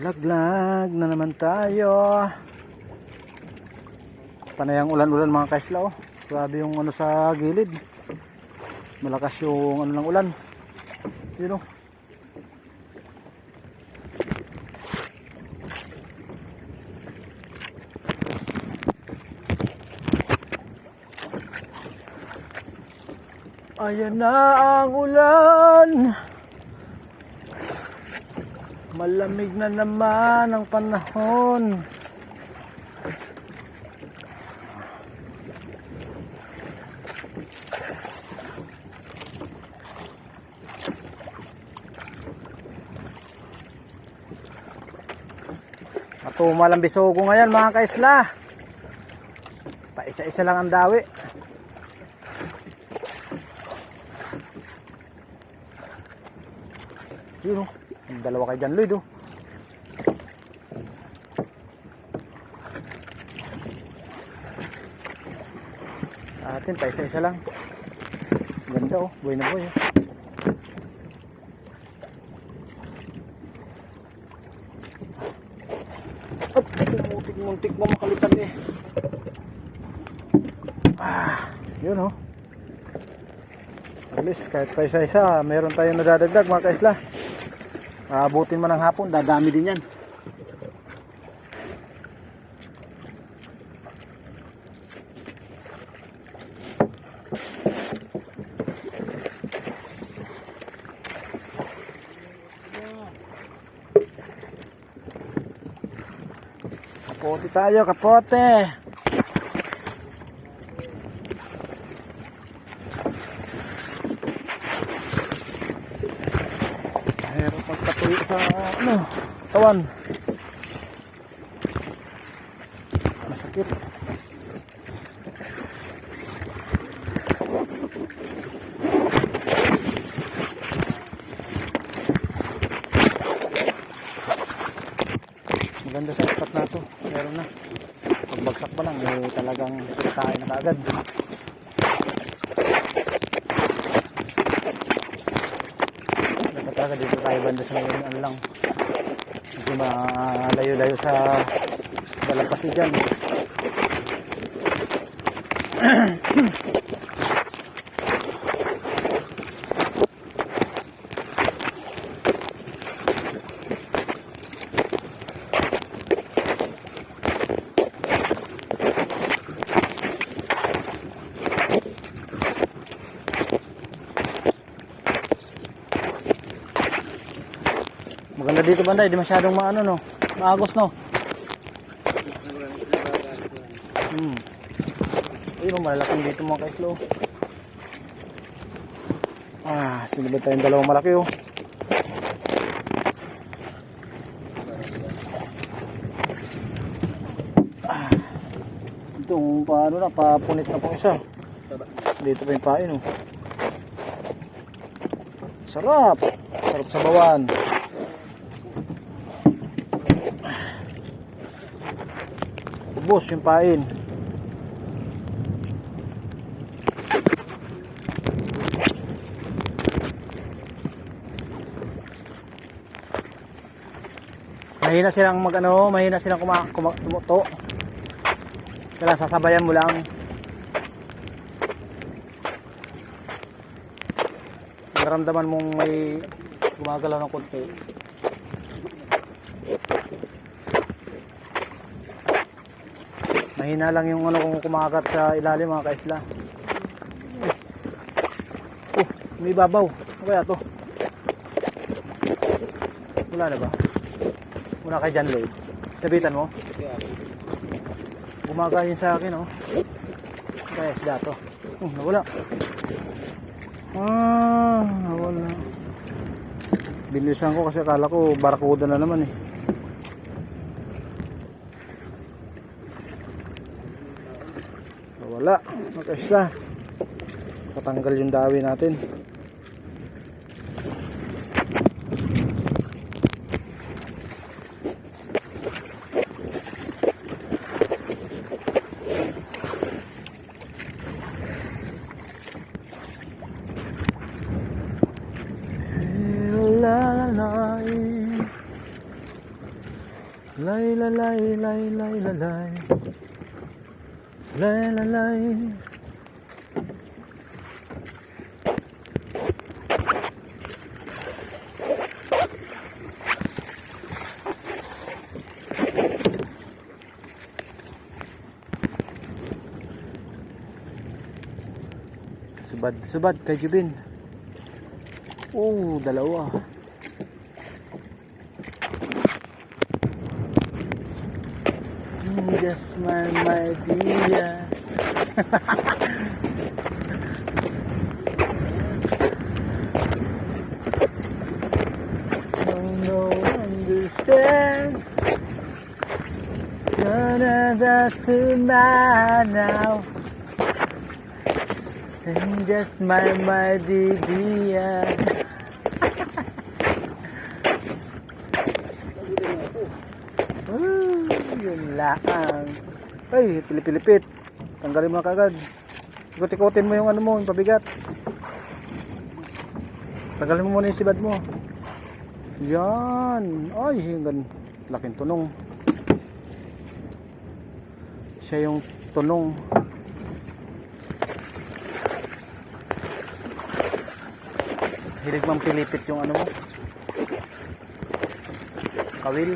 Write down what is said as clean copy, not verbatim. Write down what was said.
Laglag na naman tayo. Panayang ulan-ulan mga kaisla, oh. Grabe yung ano sa gilid. Malakas yung ano ng ulan. Yun, oh. Ayan na ang ulan. Malamig na naman ang panahon. Matumal ang bisogo ngayon mga kaisla. Paisa-isa lang ang dawi. Yun, oh. Dalawa kay John Lloyd, oh. Sa atin paisa-isa lang. Ganda, oh. Buhay na buhay, oh. Up, muntik mo makalitan, eh. Yun, oh. At least kahit paisa-isa meron tayong nadadagdag mga kaisla. Abutin mo ng hapon, dadami din yan. Kapote tayo, kapote. Meron pagkatuloy sa ano, tawan. Masakit. Maganda sa spot na to. Meron na. Pagbagsak pa lang, eh, talagang kain na kaagad. Dapat dito tayo banda sa ngayon, ano lang. Hindi malayo-layo sa Dalampasi dyan. Maganda dito banda, hindi masyadong maano, no? Maagos, no? Ayun, malalaking dito mga kaislo. Sinibad tayong dalawang malaki, oh. Itong paano na, papunit na pong isa. Dito pa yung pain, oh. Sarap. Sarap sa bawan. Ubos yung pain. Mahina silang magano, mahina silang tumuto. Kaya sasabayan mo lang. Naramdaman mong may gumagalaw ng konti. Mahina lang yung ano kung kumagat sa ilalim mga kaisla. May babaw. Ano kaya to? Wala na ba? Muna kay John Lloyd. Nabitan mo? Gumagayin sa akin, oh. Kaya isda to. Nawala. Nawala. Bilisan ko kasi akala ko barakuda na naman, eh. Wala, makaisla. Patanggal yung dawi natin. Lay la lay lay lay la lay. Lay la lay. Subad kay Jubin. Oh, dalawa. Just my dear. No understand. Gonna that's now. And just my dear. Yun lang. Ay, pilipilipit. Tanggalin mo na kagad. Ikot-ikotin mo yung ano mo, yung pabigat. Tanggalin mo muna yung sibad mo. Yan. Ay, yung laking tunong. Siya yung tunong. Hilig mang pilipit yung ano mo. Kawil.